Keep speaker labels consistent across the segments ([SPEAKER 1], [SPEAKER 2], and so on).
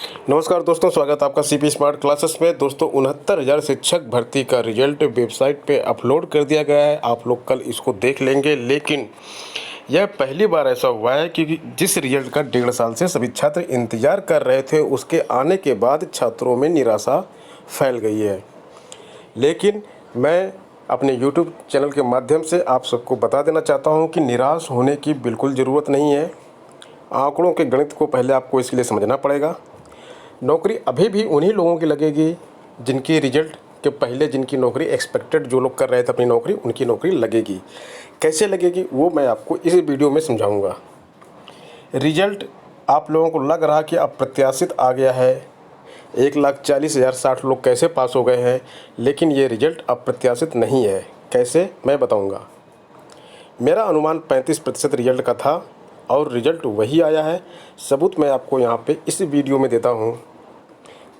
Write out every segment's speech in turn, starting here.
[SPEAKER 1] नमस्कार दोस्तों, स्वागत है आपका सीपी स्मार्ट क्लासेस में। दोस्तों 69,000 शिक्षक भर्ती का रिजल्ट वेबसाइट पे अपलोड कर दिया गया है। आप लोग कल इसको देख लेंगे, लेकिन यह पहली बार ऐसा हुआ है क्योंकि जिस रिजल्ट का 1.5 साल से सभी छात्र इंतजार कर रहे थे, उसके आने के बाद छात्रों में निराशा फैल गई है। लेकिन मैं अपने YouTube चैनल के माध्यम से आप सबको बता देना चाहता हूं कि निराश होने की बिल्कुल ज़रूरत नहीं है। आंकड़ों के गणित को पहले आपको इसके लिए समझना पड़ेगा। नौकरी अभी भी उन्हीं लोगों की लगेगी जिनकी रिजल्ट के पहले जिनकी नौकरी एक्सपेक्टेड, जो लोग कर रहे थे अपनी नौकरी, उनकी नौकरी लगेगी। कैसे लगेगी वो मैं आपको इस वीडियो में समझाऊंगा। रिजल्ट आप लोगों को लग रहा कि अब प्रत्याशित आ गया है, 1,40,060 लोग कैसे पास हो गए हैं, लेकिन ये रिजल्ट अप्रत्याशित नहीं है। कैसे, मैं बताऊंगा। मेरा अनुमान 35% रिजल्ट का था और रिजल्ट वही आया है। सबूत मैं आपको यहाँ पे इस वीडियो में देता हूँ,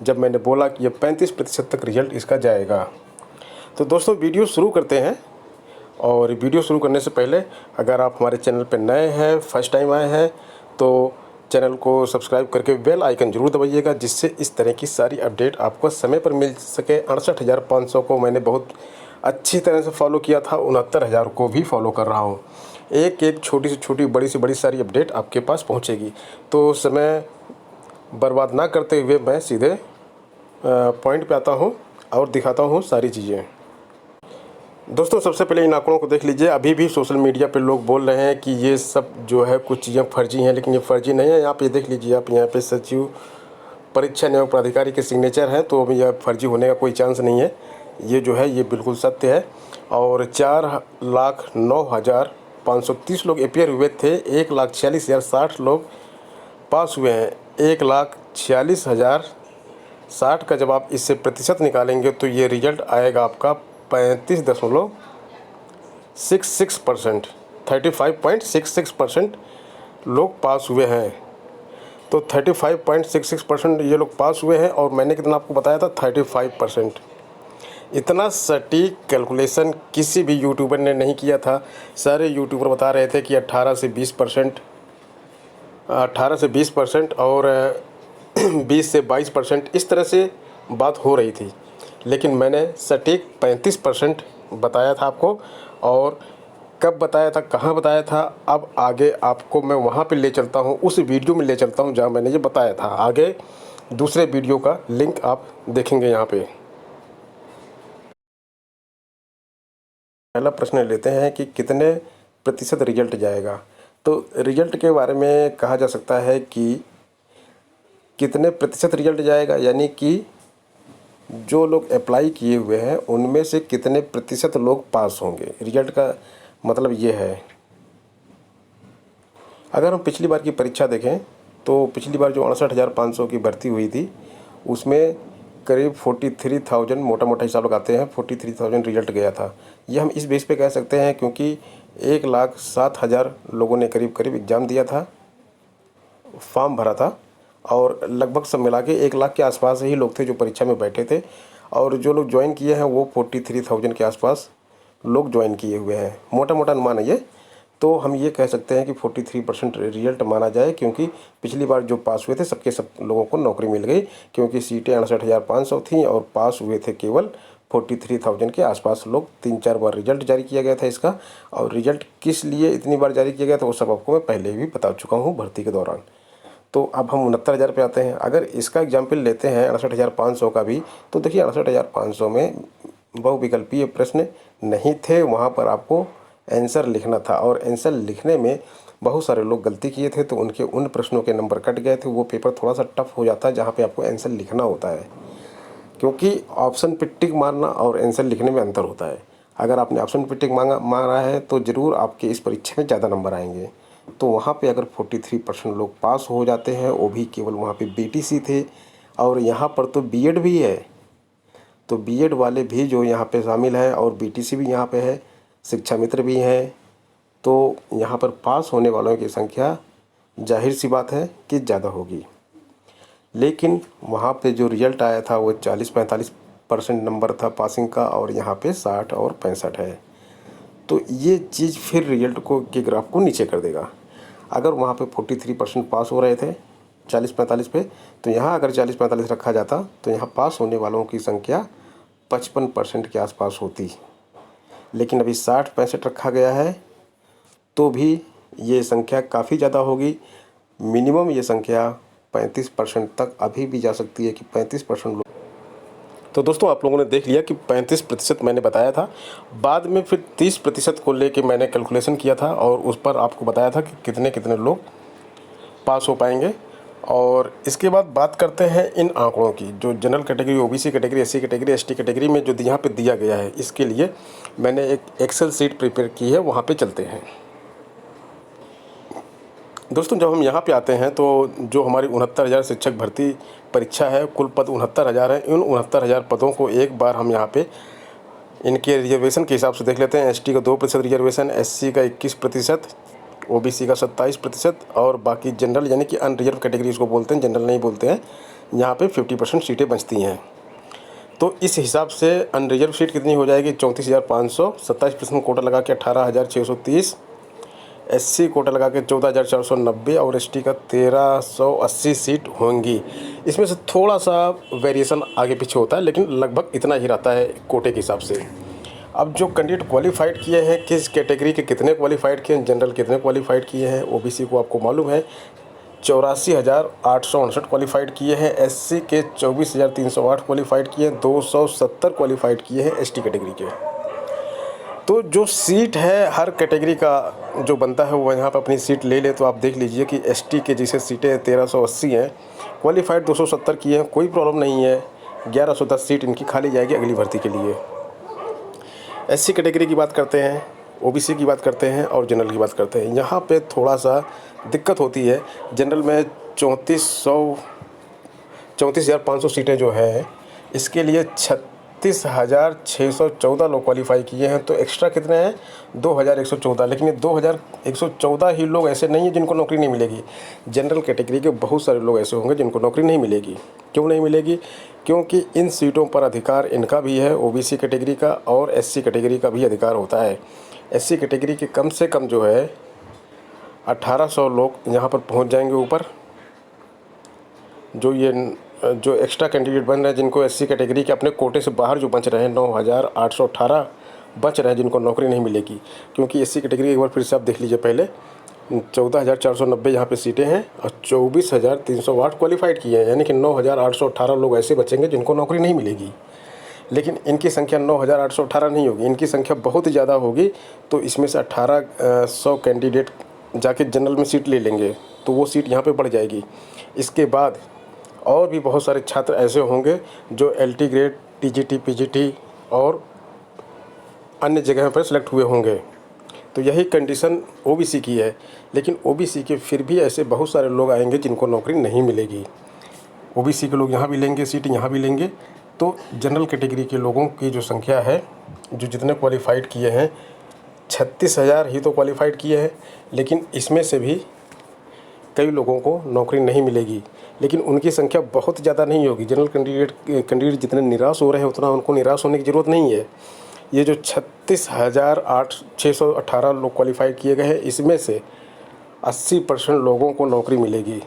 [SPEAKER 1] जब मैंने बोला कि ये 35% तक रिजल्ट इसका जाएगा। तो दोस्तों वीडियो शुरू करते हैं। और वीडियो शुरू करने से पहले अगर आप हमारे चैनल पर नए हैं, फर्स्ट टाइम आए हैं, तो चैनल को सब्सक्राइब करके बेल आइकन ज़रूर दबाइएगा, जिससे इस तरह की सारी अपडेट आपको समय पर मिल सके। 68,500 को मैंने बहुत अच्छी तरह से फॉलो किया था, 69,000 को भी फॉलो कर रहा हूँ। एक एक छोटी से छोटी, बड़ी से बड़ी सारी अपडेट आपके पास पहुँचेगी। तो समय बर्बाद ना करते हुए मैं सीधे पॉइंट पे आता हूँ और दिखाता हूँ सारी चीज़ें। दोस्तों सबसे पहले इन आंकड़ों को देख लीजिए। अभी भी सोशल मीडिया पे लोग बोल रहे हैं कि ये सब जो है कुछ चीज़ें फर्जी हैं, लेकिन ये फर्जी नहीं है। यहाँ पे देख लीजिए आप, यहाँ पे सचिव परीक्षा नियामक प्राधिकारी के सिग्नेचर हैं, तो यह फर्जी होने का कोई चांस नहीं है। ये जो है ये बिल्कुल सत्य है। और 4,09,530 लोग अपेयर हुए थे, 1,46,060 लोग पास हुए हैं। 1,46,060 का जब आप इससे प्रतिशत निकालेंगे तो ये रिजल्ट आएगा आपका 35.66%। 35.66% लोग पास हुए हैं। तो 35.66% ये लोग पास हुए हैं, और मैंने कितना आपको बताया था, 35%। इतना सटीक कैलकुलेशन किसी भी यूट्यूबर ने नहीं किया था। सारे यूट्यूबर बता रहे थे कि 18 से 20% और 20 से 22%, इस तरह से बात हो रही थी। लेकिन मैंने सटीक 35% बताया था आपको। और कब बताया था, कहाँ बताया था, अब आगे आपको मैं वहाँ पे ले चलता हूँ, उस वीडियो में ले चलता हूँ जहाँ मैंने ये बताया था। आगे दूसरे वीडियो का लिंक आप देखेंगे यहाँ पे। पहला प्रश्न लेते हैं कि कितने प्रतिशत रिजल्ट जाएगा। तो रिजल्ट के बारे में कहा जा सकता है कि कितने प्रतिशत रिजल्ट जाएगा, यानी कि जो लोग अप्लाई किए हुए हैं उनमें से कितने प्रतिशत लोग पास होंगे। रिजल्ट का मतलब ये है। अगर हम पिछली बार की परीक्षा देखें तो पिछली बार जो 68,500 की भर्ती हुई थी, उसमें करीब 43,000, मोटा मोटा हिसाब लगाते हैं, 43,000 रिजल्ट गया था। ये हम इस बेस पे कह सकते हैं क्योंकि 1,07,000 लोगों ने करीब करीब एग्ज़ाम दिया था, फॉर्म भरा था, और लगभग सब मिला के 1,00,000 के आसपास ही लोग थे जो परीक्षा में बैठे थे। और जो लोग ज्वाइन किए हैं वो 43,000 के आसपास लोग ज्वाइन किए हुए हैं। मोटा मोटा अनुमान है ये। तो हम ये कह सकते हैं कि 43% रिजल्ट माना जाए, क्योंकि पिछली बार जो पास हुए थे सबके सब लोगों को नौकरी मिल गई, क्योंकि सीटें 68,500 थी और पास हुए थे केवल 43,000 के आसपास लोग। 3-4 बार रिजल्ट जारी किया गया था इसका। और रिजल्ट किस लिए इतनी बार जारी किया गया था वो सब आपको मैं पहले भी बता चुका हूँ भर्ती के दौरान। तो अब हम 69,000 पे आते हैं। अगर इसका एग्जाम्पल लेते हैं 68,500 का भी, तो देखिए 68,500 में बहुविकल्पीय प्रश्न नहीं थे। वहाँ पर आपको आंसर लिखना था, और आंसर लिखने में बहुत सारे लोग गलती किए थे, तो उनके उन प्रश्नों के नंबर कट गए थे। वो पेपर थोड़ा सा टफ हो जाता है जहाँ पे आपको आंसर लिखना होता है, क्योंकि ऑप्शन पे टिक मारना और आंसर लिखने में अंतर होता है। अगर आपने ऑप्शन पे टिक मारा है तो ज़रूर आपके इस परीक्षा में ज़्यादा नंबर आएंगे। तो वहाँ पे अगर 43% लोग पास हो जाते हैं, वो भी केवल वहाँ पे बीटीसी थे, और यहाँ पर तो बीएड भी है। तो बीएड वाले भी जो यहाँ पे शामिल हैं, और बीटीसी भी यहाँ पे है, शिक्षा मित्र भी हैं। तो यहाँ पर पास होने वालों की संख्या जाहिर सी बात है कि ज़्यादा होगी। लेकिन वहाँ पे जो रिजल्ट आया था वो 40-45% नंबर था पासिंग का, और यहाँ पे 60 और 65 है। तो ये चीज़ फिर रिजल्ट को के ग्राफ को नीचे कर देगा। अगर वहाँ पे 43% पास हो रहे थे 40-45 पे, तो यहाँ अगर 40-45 रखा जाता तो यहाँ पास होने वालों की संख्या 55% के आसपास होती। लेकिन अभी 60-65 रखा गया है, तो भी ये संख्या काफ़ी ज़्यादा होगी। मिनिमम ये संख्या 35% तक अभी भी जा सकती है कि 35% लोग। तो दोस्तों, आप लोगों ने देख लिया कि 35% मैंने बताया था। बाद में फिर 30% को लेके मैंने कैलकुलेशन किया था और उस पर आपको बताया था कि कितने कितने लोग पास हो पाएंगे। और इसके बाद बात करते हैं इन आंकड़ों की, जो general category, OBC category, SC category, ST category में जो यहाँ पे दिया गया है। इसके लिए मैंने एक एक्सेल शीट प्रिपेयर की है, वहाँ पे चलते हैं। दोस्तों, जब हम यहाँ पे आते हैं तो जो हमारी 69,000 शिक्षक भर्ती परीक्षा है, कुल पद 69,000 हैं। इन 69,000 पदों को एक बार हम यहाँ पे इनके रिजर्वेशन के हिसाब से देख लेते हैं। एसटी का 2% रिजर्वेशन, एससी का 21%, ओबीसी का 27% और बाकी जनरल यानी कि अनरिजर्व कैटेगरी इसको बोलते हैं, जनरल नहीं बोलते हैं, यहाँ पे 50% सीटें बचती हैं। तो इस हिसाब से अनरिजर्व सीट कितनी हो जाएगी? 34,500, 27% कोटा लगा के 18,630, एससी कोटा लगा के 14,490 और एसटी का 1,380 सीट होंगी। इसमें से थोड़ा सा वेरिएशन आगे पीछे होता है, लेकिन लगभग इतना ही रहता है कोटे के हिसाब से। अब जो कैंडिडेट क्वालिफाइड किए हैं, किस कैटेगरी के कितने क्वालिफाइड किए हैं, जनरल कितने क्वालिफाइड किए हैं, ओबीसी को आपको मालूम है 84,859 क्वालिफाइड किए हैं, एससी के 24,308 क्वालिफाइड किए हैं, 270 क्वालिफाइड किए हैं एसटी कैटेगरी के। तो जो सीट है हर कैटेगरी का जो बनता है वो यहाँ पर अपनी सीट ले ले। तो आप देख लीजिए कि एसटी के जैसे सीटें 1,380 हैं, क्वालिफाइड 270 किए हैं, कोई प्रॉब्लम नहीं है। 1,110 सीट इनकी खाली जाएगी अगली भर्ती के लिए। एससी कैटेगरी की बात करते हैं, ओबीसी की बात करते हैं और जनरल की बात करते हैं। यहाँ पे थोड़ा सा दिक्कत होती है। जनरल में 34,500 सीटें जो है, इसके लिए 36,614 लोग क्वालिफाई किए हैं। तो एक्स्ट्रा कितने हैं? 2,114। लेकिन ये 2,114 ही लोग ऐसे नहीं हैं जिनको नौकरी नहीं मिलेगी। जनरल कैटेगरी के बहुत सारे लोग ऐसे होंगे जिनको नौकरी नहीं मिलेगी। क्यों नहीं मिलेगी? क्योंकि इन सीटों पर अधिकार इनका भी है, ओबीसी कैटेगरी का और एससी कैटेगरी का भी अधिकार होता है। एससी कैटेगरी के कम से कम जो है 1,800 लोग यहाँ पर पहुँच जाएंगे ऊपर। जो एक्स्ट्रा कैंडिडेट बन रहे हैं, जिनको एससी कैटेगरी के अपने कोटे से बाहर जो बच रहे हैं, 9,818 बच रहे हैं जिनको नौकरी नहीं मिलेगी। क्योंकि एससी कैटेगरी एक बार फिर से आप देख लीजिए, पहले 14,490 यहाँ पे सीटें हैं और 24,308 क्वालिफाइड किए हैं, यानी कि 9,818 लोग ऐसे बचेंगे जिनको नौकरी नहीं मिलेगी। लेकिन इनकी संख्या 9,818 नहीं होगी, इनकी संख्या बहुत ही ज़्यादा होगी। तो इसमें से 1,800 कैंडिडेट जाके जनरल में सीट ले लेंगे, तो वो सीट यहाँ पे बढ़ जाएगी। इसके बाद और भी बहुत सारे छात्र ऐसे होंगे जो एलटी ग्रेड, टीजीटी, पीजीटी और अन्य जगह पर सेलेक्ट हुए होंगे। तो यही कंडीशन ओबीसी की है। लेकिन ओबीसी के फिर भी ऐसे बहुत सारे लोग आएंगे जिनको नौकरी नहीं मिलेगी। ओबीसी के लोग यहाँ भी लेंगे सीट, यहाँ भी लेंगे। तो जनरल कैटेगरी के लोगों की जो संख्या है, जो जितने क्वालिफाइड किए हैं, 36,000 ही तो क्वालिफाइड किए हैं। लेकिन इसमें से भी कई लोगों को नौकरी नहीं मिलेगी, लेकिन उनकी संख्या बहुत ज़्यादा नहीं होगी। जनरल कैंडिडेट जितने निराश हो रहे हैं, उतना उनको निराश होने की ज़रूरत नहीं है। ये जो 36,618 लोग क्वालिफाई किए गए हैं, इसमें से 80% लोगों को नौकरी मिलेगी।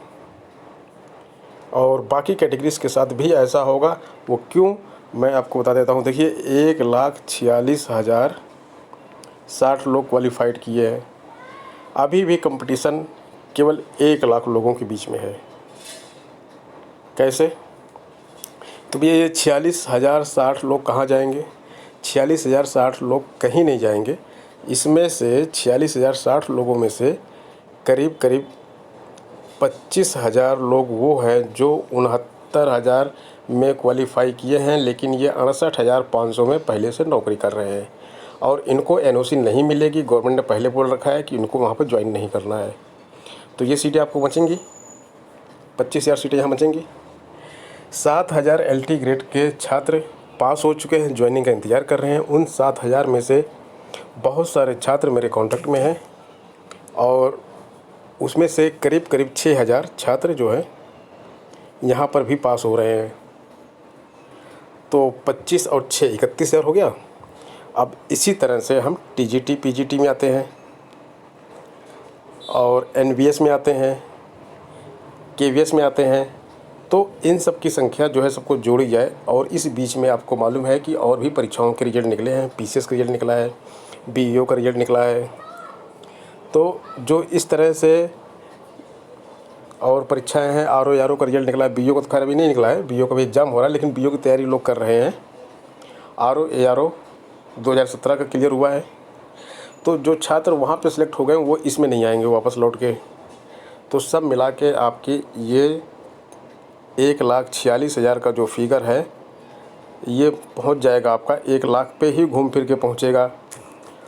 [SPEAKER 1] और बाकी कैटेगरीज के साथ भी ऐसा होगा। वो क्यों, मैं आपको बता देता हूँ। देखिए, 1,46,060 लोग क्वालिफाइड किए हैं। अभी भी कंपटीशन केवल 1,00,000 लोगों के बीच में है। कैसे? तो भैया ये 46,060 लोग कहाँ जाएंगे? 46,060 लोग कहीं नहीं जाएंगे। इसमें से 46,060 लोगों में से करीब 25,000 लोग वो हैं जो 69,000 में क्वालिफाई किए हैं, लेकिन ये 68,500 में पहले से नौकरी कर रहे हैं और इनको एनओसी नहीं मिलेगी। गवर्नमेंट ने पहले बोल रखा है कि इनको वहाँ पर ज्वाइन नहीं करना है। तो ये सीटें आपको बचेंगी, 25,000 सीटें यहाँ बचेंगी। 7,000 एलटी ग्रेड के छात्र पास हो चुके हैं, ज्वाइनिंग का इंतज़ार कर रहे हैं। उन 7,000 में से बहुत सारे छात्र मेरे कॉन्टैक्ट में हैं और उसमें से करीब 6,000 छात्र जो हैं यहाँ पर भी पास हो रहे हैं। तो 25 और 6 31,000 हो गया। अब इसी तरह से हम टीजीटी, पीजीटी में आते हैं और एनवीएस में आते हैं। KVS में आते हैं। तो इन सब की संख्या जो है सबको जोड़ी जाए, और इस बीच में आपको मालूम है कि और भी परीक्षाओं के रिजल्ट निकले हैं। PCS का रिजल्ट निकला है, BEO का रिजल्ट निकला है। तो जो इस तरह से और परीक्षाएं हैं, RO का रिजल्ट निकला है। BEO का तो खैर अभी नहीं निकला है, BEO का भी एग्ज़ाम हो रहा है, लेकिन BEO की तैयारी लोग कर रहे हैं। RO 2017 का क्लियर हुआ है। तो जो छात्र वहाँ पे सिलेक्ट हो गए वो इसमें नहीं आएंगे वापस लौट के। तो सब मिला के आपकी ये 1,46,000 का जो फिगर है ये पहुँच जाएगा, आपका 1 लाख पे ही घूम फिर के पहुँचेगा।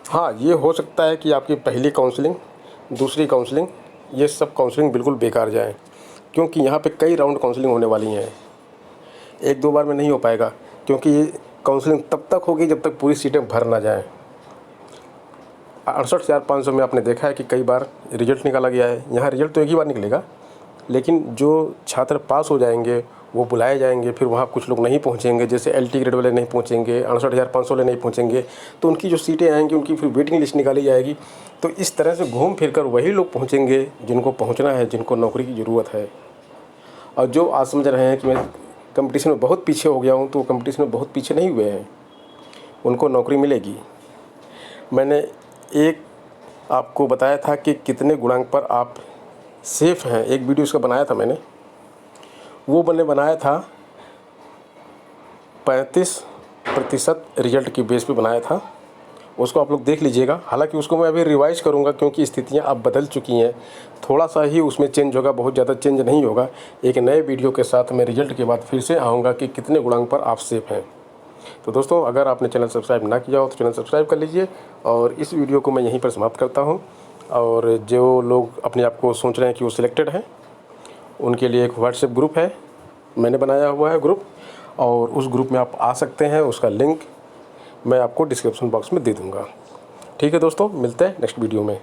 [SPEAKER 1] हाँ, ये हो सकता है कि आपकी पहली काउंसलिंग, दूसरी काउंसलिंग, ये सब काउंसलिंग बिल्कुल बेकार जाए, क्योंकि यहाँ पे कई राउंड काउंसलिंग होने वाली हैं। 1-2 बार में नहीं हो पाएगा, क्योंकि ये काउंसलिंग तब तक होगी जब तक पूरी सीटें भर ना जाएँ। 68,500 में आपने देखा है कि कई बार रिजल्ट निकाला गया है। यहाँ रिजल्ट तो एक ही बार निकलेगा, लेकिन जो छात्र पास हो जाएंगे वो बुलाए जाएंगे। फिर वहाँ कुछ लोग नहीं पहुँचेंगे, जैसे LT ग्रेड वाले नहीं पहुँचेंगे, 68,500 वाले नहीं पहुँचेंगे, तो उनकी जो सीटें आएंगी उनकी फिर वेटिंग लिस्ट निकाली जाएगी। तो इस तरह से घूम फिर कर वही लोग पहुँचेंगे जिनको पहुँचना है, जिनको नौकरी की ज़रूरत है। और जो आज समझ रहे हैं कि मैं कंपटीशन में बहुत पीछे हो गया हूँ, तो कंपटीशन में बहुत पीछे नहीं हुए हैं, उनको नौकरी मिलेगी। मैंने एक आपको बताया था कि कितने गुणांक पर आप सेफ़ हैं, एक वीडियो उसका बनाया था मैंने। वो मैंने बनाया था 35% रिजल्ट की बेस पे बनाया था। उसको आप लोग देख लीजिएगा। हालांकि उसको मैं अभी रिवाइज़ करूँगा, क्योंकि स्थितियाँ अब बदल चुकी हैं। थोड़ा सा ही उसमें चेंज होगा, बहुत ज़्यादा चेंज नहीं होगा। एक नए वीडियो के साथ मैं रिजल्ट के बाद फिर से आऊँगा कि कितने गुणांक पर आप सेफ़ हैं। तो दोस्तों, अगर आपने चैनल सब्सक्राइब ना किया हो तो चैनल सब्सक्राइब कर लीजिए, और इस वीडियो को मैं यहीं पर समाप्त करता हूँ। और जो लोग अपने आप को सोच रहे हैं कि वो सिलेक्टेड हैं, उनके लिए एक व्हाट्सएप ग्रुप है, मैंने बनाया हुआ है ग्रुप, और उस ग्रुप में आप आ सकते हैं। उसका लिंक मैं आपको डिस्क्रिप्शन बॉक्स में दे दूँगा। ठीक है दोस्तों, मिलते हैं नेक्स्ट वीडियो में।